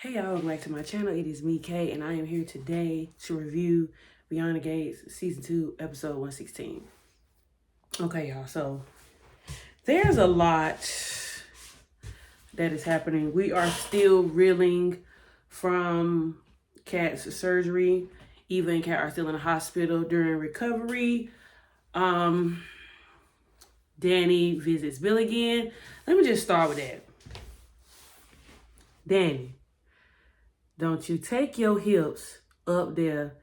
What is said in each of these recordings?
Hey y'all, welcome back to my channel. It is me, Kay, and I am here today to review Beyond the Gates Season 2, Episode 116. Okay, y'all, so there's a lot that is happening. We are still reeling from Kat's surgery. Eva and Kat are still in the hospital during recovery. DANI visits Bill again. Let me just start with that. DANI, don't you take your hips up there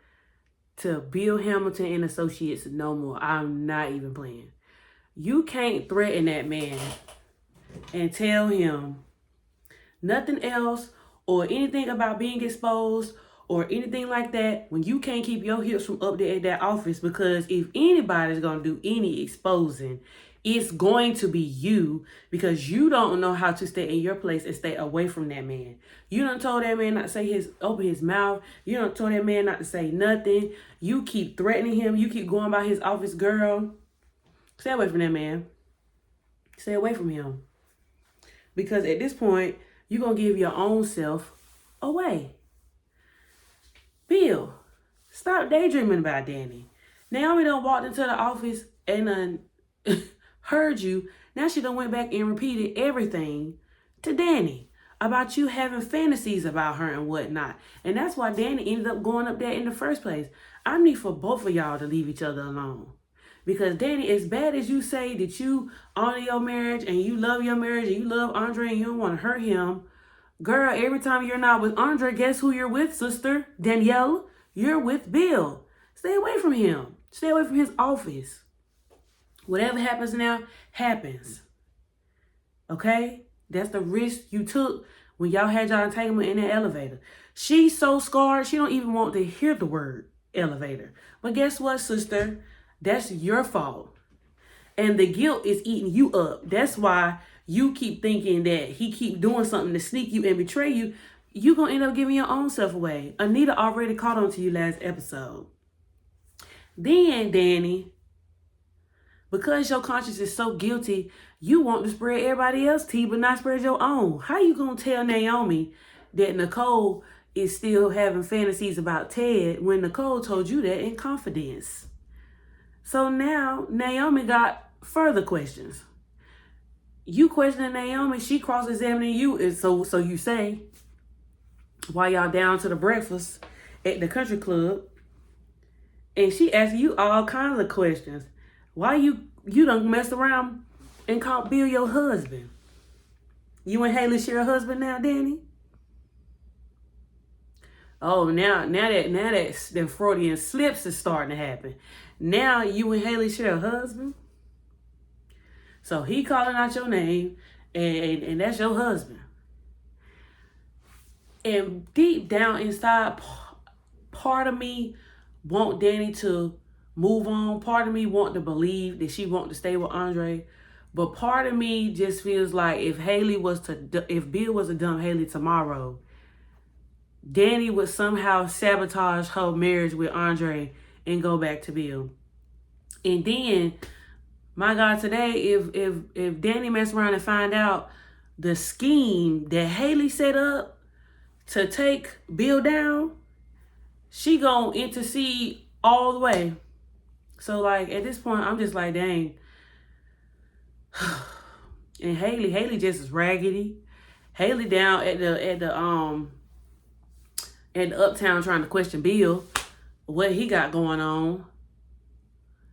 to Bill Hamilton and Associates no more. I'm not even playing. You can't threaten that man and tell him nothing else or anything about being exposed or anything like that when you can't keep your hips from up there at that office, because if anybody's going to do any exposing, it's going to be you, because you don't know how to stay in your place and stay away from that man. You done told that man not to say open his mouth. You done told that man not to say nothing. You keep threatening him. You keep going by his office, girl. Stay away from that man. Stay away from him. Because at this point, you're going to give your own self away. Bill, stop daydreaming about Danny. Naomi done walked into the office and heard you. Now she done went back and repeated everything to Danny about you having fantasies about her and whatnot. And that's why Danny ended up going up there in the first place. I need for both of y'all to leave each other alone. Because Danny, as bad as you say that you honor your marriage and you love your marriage and you love Andre and you don't want to hurt him, girl, every time you're not with Andre, guess who you're with, sister? Danielle, you're with Bill. Stay away from him. Stay away from his office. Whatever happens now, happens. Okay? That's the risk you took when y'all had y'all entanglement in that elevator. She's so scarred, she don't even want to hear the word elevator. But guess what, sister? That's your fault. And the guilt is eating you up. That's why you keep thinking that he keep doing something to sneak you and betray you. You're going to end up giving your own self away. Anita already caught on to you last episode. Then, Danny, because your conscience is so guilty, you want to spread everybody else's tea but not spread your own. How you going to tell Naomi that Nicole is still having fantasies about Ted when Nicole told you that in confidence? So now Naomi got further questions. You questioning Naomi, she cross-examining you. And so you say, while y'all down to the breakfast at the country club, and she asking you all kinds of questions. Why you done messed around and called Bill your husband? You and Haley share a husband now, Danny? Oh, now that the Freudian slips is starting to happen. Now you and Haley share a husband? So he calling out your name, and that's your husband. And deep down inside, part of me want Danny to move on. Part of me want to believe that she want to stay with Andre. But part of me just feels like if Bill was to dump Haley tomorrow, Danny would somehow sabotage her marriage with Andre and go back to Bill. And then, my God, today, if Danny mess around and find out the scheme that Haley set up to take Bill down, she gonna intercede all the way. So, like, at this point, I'm just like, dang. And Haley just is raggedy. Haley down at the uptown trying to question Bill, what he got going on.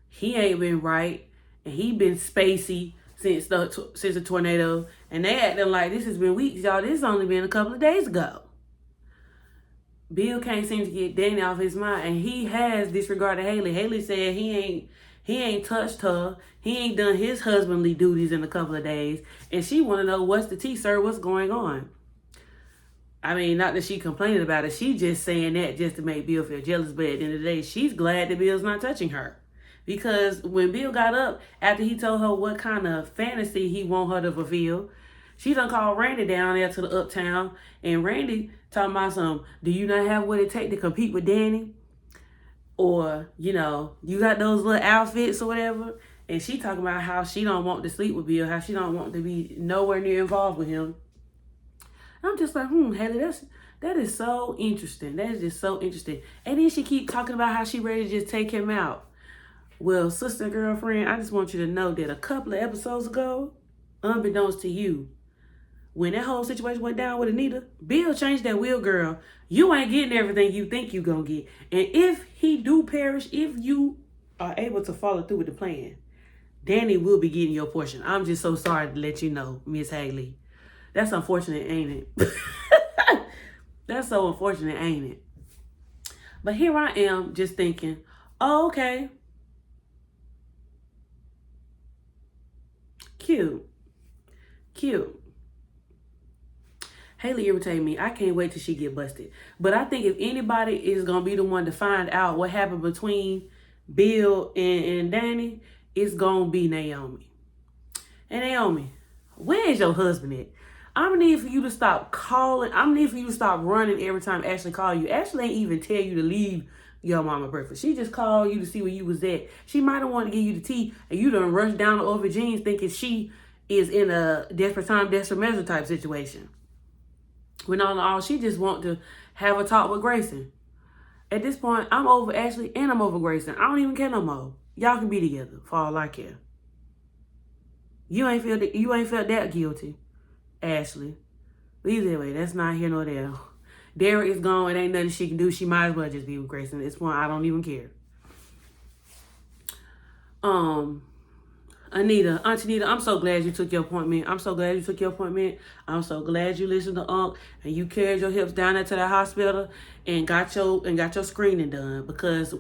He ain't been right, and he been spacey since the tornado. And they acting like this has been weeks, y'all. This has only been a couple of days ago. Bill can't seem to get Danny off his mind, and he has disregarded Haley. Haley said he ain't touched her. He ain't done his husbandly duties in a couple of days, and she want to know what's the tea, sir? What's going on? I mean, not that she complaining about it. She just saying that just to make Bill feel jealous. But at the end of the day, she's glad that Bill's not touching her. Because when Bill got up, after he told her what kind of fantasy he want her to fulfill, she done called Randy down there to the uptown. And Randy talking about do you not have what it take to compete with Danny? Or, you got those little outfits or whatever. And she talking about how she don't want to sleep with Bill, how she don't want to be nowhere near involved with him. I'm just like, Haley, that is so interesting. That is just so interesting. And then she keep talking about how she ready to just take him out. Well, sister and girlfriend, I just want you to know that a couple of episodes ago, unbeknownst to you, when that whole situation went down with Anita, Bill changed that will, girl. You ain't getting everything you think you gonna get. And if he do perish, if you are able to follow through with the plan, DANI will be getting your portion. I'm just so sorry to let you know, Miss Haley. That's unfortunate, ain't it? That's so unfortunate, ain't it? But here I am just thinking, oh, okay. Cute. Haley irritated me. I can't wait till she get busted. But I think if anybody is going to be the one to find out what happened between Bill and DANI, it's going to be Naomi. And Naomi, where is your husband at? I'm going to need for you to stop calling. I'm going to need for you to stop running every time Ashley call you. Ashley ain't even tell you to leave your mama breakfast. She just called you to see where you was at. She might have wanted to give you the tea, and you done rushed down to over jeans thinking she is in a desperate time, desperate measure type situation. When all she just want to have a talk with Grayson. At this point, I'm over Ashley and I'm over Grayson. I don't even care no more. Y'all can be together for all I care. You ain't felt that guilty, Ashley. Either way, that's not here nor there. Derek is gone. It ain't nothing she can do. She might as well just be with Grayson. At this point, I don't even care. Auntie Anita, I'm so glad you took your appointment. I'm so glad you took your appointment. I'm so glad you listened to Unc and you carried your hips down there to the hospital and got your screening done, because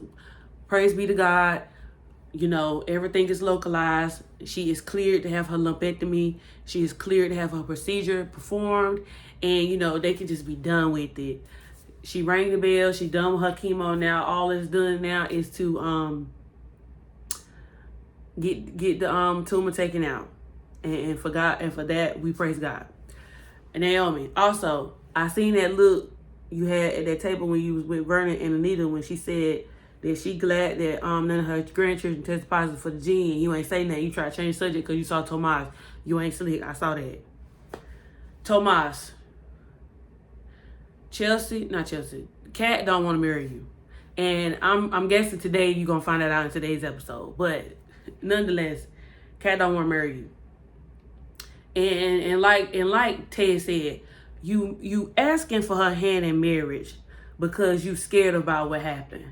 praise be to God, you know, everything is localized. She is cleared to have her lumpectomy. She is cleared to have her procedure performed, and you know, they can just be done with it. She rang the bell. She done with her chemo now. All it's done now is to get the tumor taken out, and for that we praise God. And Naomi, also, I seen that look you had at that table when you was with Vernon and Anita when she said that she glad that none of her grandchildren tested positive for the gene. You ain't say nothing. You try to change the subject because you saw Tomas. You ain't slick. I saw that. Tomas, Kat don't want to marry you, and I'm guessing today you're gonna find that out in today's episode, but. Nonetheless, Kat don't want to marry you. And like Ted said, you asking for her hand in marriage because you scared about what happened.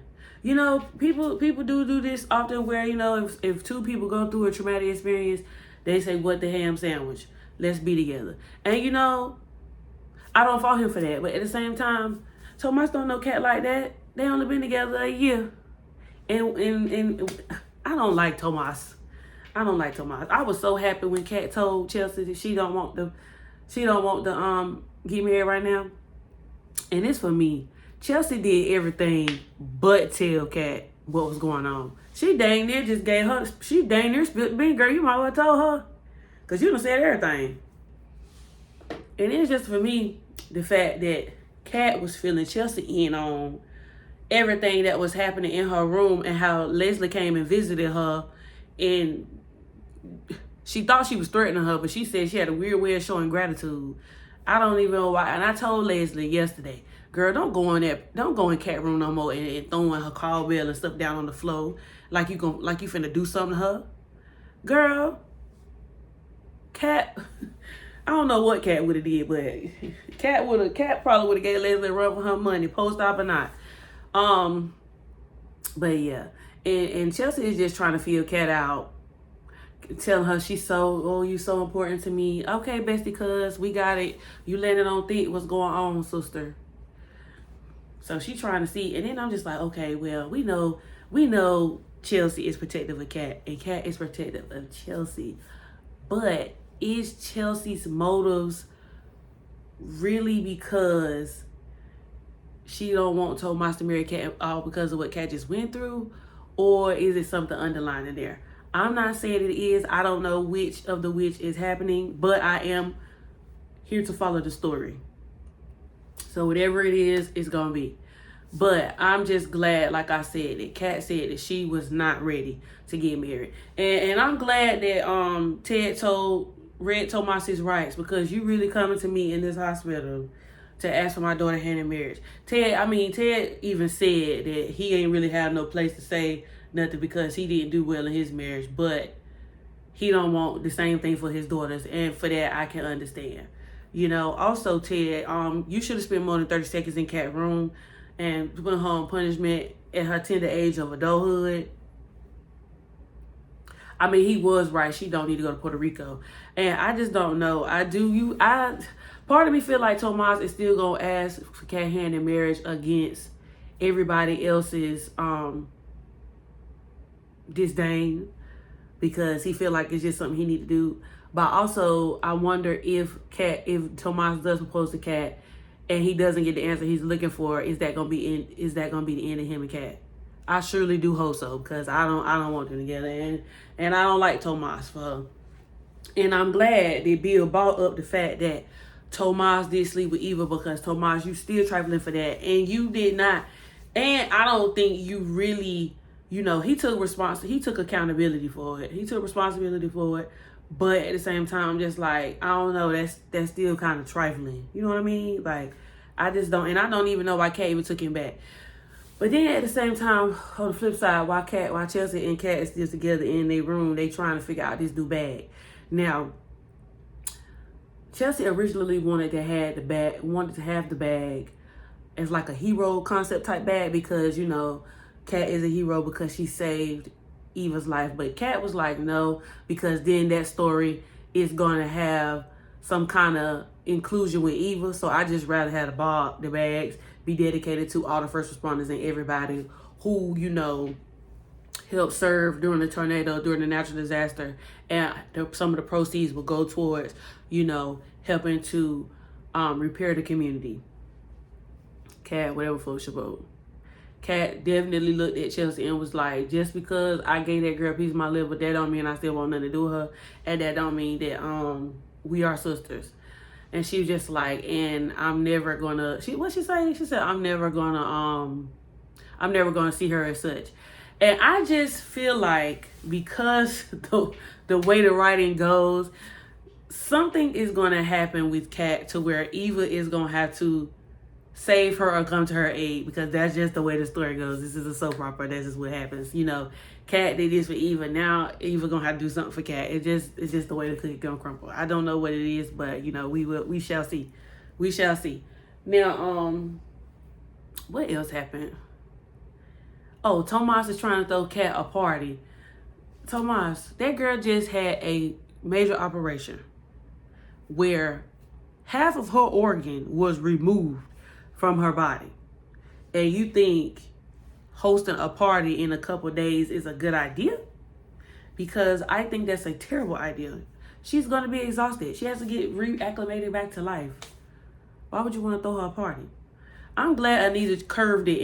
You know, people do this often where, you know, if two people go through a traumatic experience, they say, what the ham sandwich? Let's be together. And you know, I don't fault him for that. But at the same time, Tomas don't know Kat like that. They only been together a year. And I don't like Tomas. I was so happy when Kat told Chelsea that she don't want to get married right now. And it's for me. Chelsea did everything but tell Kat what was going on. She dang near just gave her, she dang near spilled the bean, girl. You might well told her. Because you done said everything. And it's just for me, the fact that Kat was filling Chelsea in on everything that was happening in her room and how Leslie came and visited her, and she thought she was threatening her, but she said she had a weird way of showing gratitude. I don't even know why. And I told Leslie yesterday, girl, don't go in Kat room no more and throwing her cowbell and stuff down on the floor like you finna do something to her. Girl, Kat, I don't know what Kat would have did, but Kat probably would have gave Leslie a run for her money, post-op or not. But yeah, and Chelsea is just trying to feel Kat out, telling her you so important to me. Okay, bestie, cuz we got it. You landed on thick. What's going on, sister? So she trying to see, and then I'm just like, okay, well, we know Chelsea is protective of Kat, and Kat is protective of Chelsea. But is Chelsea's motives really because she don't want Tomas to marry Kat all because of what Kat just went through? Or is it something underlying there? I'm not saying it is. I don't know which of the which is happening, but I am here to follow the story. So whatever it is, it's going to be. But I'm just glad, like I said, that Kat said that she was not ready to get married. And I'm glad that Ted told read Tomas's rights, because you really coming to me in this hospital to ask for my daughter hand in marriage. Ted even said that he ain't really have no place to say nothing because he didn't do well in his marriage, but he don't want the same thing for his daughters, and for that I can understand. Also, Ted, you should have spent more than 30 seconds in Kat's room and put her on punishment at her tender age of adulthood. He was right. She don't need to go to Puerto Rico. And I just don't know. Part of me feel like Tomas is still going to ask for Kat hand in marriage against everybody else's disdain, because he feel like it's just something he need to do. But also, I wonder if Tomas does propose to Kat and he doesn't get the answer he's looking for, is that gonna be the end of him and Kat? I surely do hope so, because I don't want them together, and I don't like Tomas for her. And I'm glad that Bill brought up the fact that Tomas did sleep with Eva, because Tomas, you still trifling for that, and you did not. And I don't think you really, he took accountability for it. He took responsibility for it. But at the same time, just like, I don't know, that's still kind of trifling. You know what I mean? Like, I just don't, and I don't even know why Kat even took him back. But then at the same time, on the flip side, why Chelsea and Kat is still together in their room, they trying to figure out this new bag. Now, Chelsea originally wanted to have the bag as like a hero concept type bag, because, Kat is a hero because she saved Eva's life. But Kat was like, no, because then that story is going to have some kind of inclusion with Eva. So I just rather have the bags be dedicated to all the first responders and everybody who, helped serve during the tornado, during the natural disaster. And some of the proceeds will go towards, helping to repair the community. Kat, whatever floats your boat. Kat definitely looked at Chelsea and was like, just because I gave that girl a piece of my liver, that don't mean I still want nothing to do with her. And that don't mean that we are sisters. And she was just like, and I'm never gonna, what she say? She said, I'm never gonna see her as such. And I just feel like, because the way the writing goes, something is gonna happen with Kat to where Eva is gonna have to save her or come to her aid, because that's just the way the story goes. This is a soap opera. That's just what happens. Kat did this for Eva. Now Eva gonna have to do something for Kat. It's just the way the cookie gonna crumble. I don't know what it is, but we shall see. We shall see. Now, what else happened? Oh, Tomas is trying to throw Kat a party. Tomas, that girl just had a major operation where half of her organ was removed from her body. And you think hosting a party in a couple of days is a good idea? Because I think that's a terrible idea. She's going to be exhausted. She has to get reacclimated back to life. Why would you want to throw her a party? I'm glad Anita curved it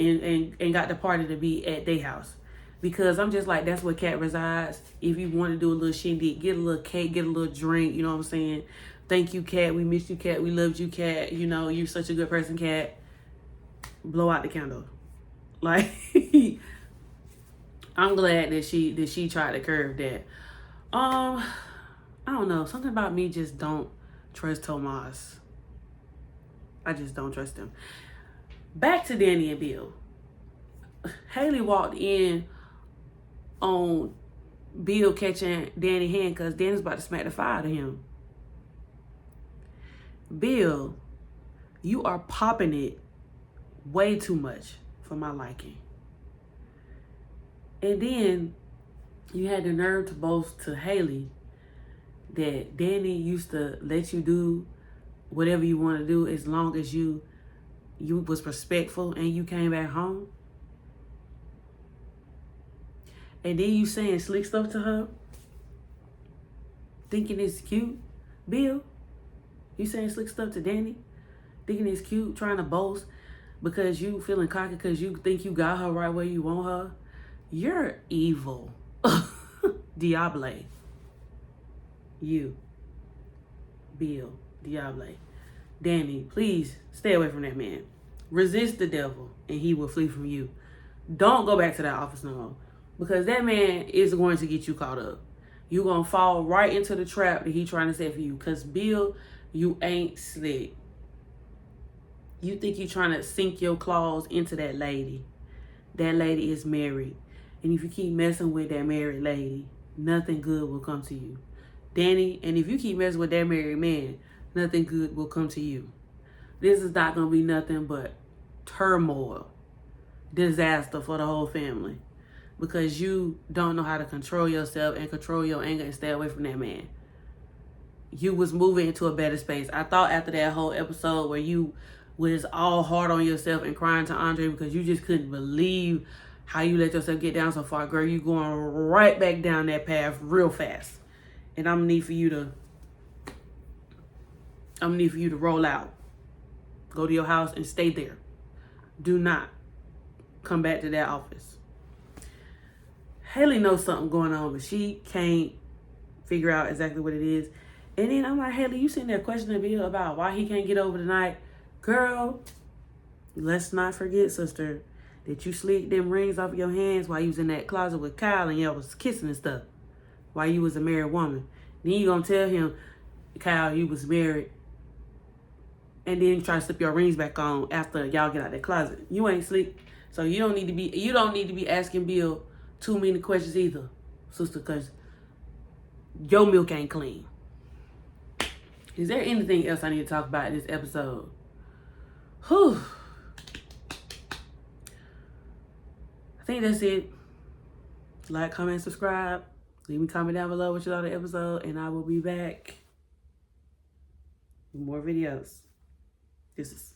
and got the party to be at their house. Because I'm just like, that's where Kat resides. If you want to do a little shindig, get a little cake, get a little drink, you know what I'm saying? Thank you, Kat. We missed you, Kat. We loved you, Kat. You're such a good person, Kat. Blow out the candle. Like, I'm glad that she tried to curve that. I don't know. Something about me just don't trust Tomas. I just don't trust him. Back to Danny and Bill. Haley walked in on Bill catching Danny's hand because Danny's about to smack the fire out of him. Bill, you are popping it way too much for my liking. And then you had the nerve to boast to Haley that Danny used to let you do whatever you want to do as long as you was respectful and you came back home. And then you saying slick stuff to her, thinking it's cute. Bill, you saying slick stuff to Danny, thinking it's cute, trying to boast because you feeling cocky because you think you got her right where you want her. You're evil. Diable. You. Bill. Diable. Danny, please stay away from that man. Resist the devil and he will flee from you. Don't go back to that office no more. Because that man is going to get you caught up. you gonna fall right into the trap that he trying to set for you. Because Bill, you ain't slick. You think you trying to sink your claws into that lady. That lady is married. And if you keep messing with that married lady, nothing good will come to you. DANI, and if you keep messing with that married man, nothing good will come to you. This is not going to be nothing but turmoil, disaster for the whole family. Because you don't know how to control yourself and control your anger and stay away from that man. You was moving into a better space. I thought after that whole episode where you was all hard on yourself and crying to Andre because you just couldn't believe how you let yourself get down so far, girl, you going right back down that path real fast. And I'm gonna need for you to roll out. Go to your house and stay there. Do not come back to that office. Haley knows something going on, but she can't figure out exactly what it is. And then I'm like, Haley, you sitting there questioning Bill about why he can't get over tonight. Girl, let's not forget, sister, that you slid them rings off your hands while you was in that closet with Kyle and y'all was kissing and stuff while you was a married woman. Then you gonna tell him, Kyle, you was married, and then you try to slip your rings back on after y'all get out that closet. You ain't slick. So you don't need to be asking Bill too many questions either, sister, because your milk ain't clean. Is there anything else I need to talk about in this episode? Whew. I think that's it. Like, comment, subscribe. Leave me a comment down below what you thought of the episode, and I will be back with more videos. This is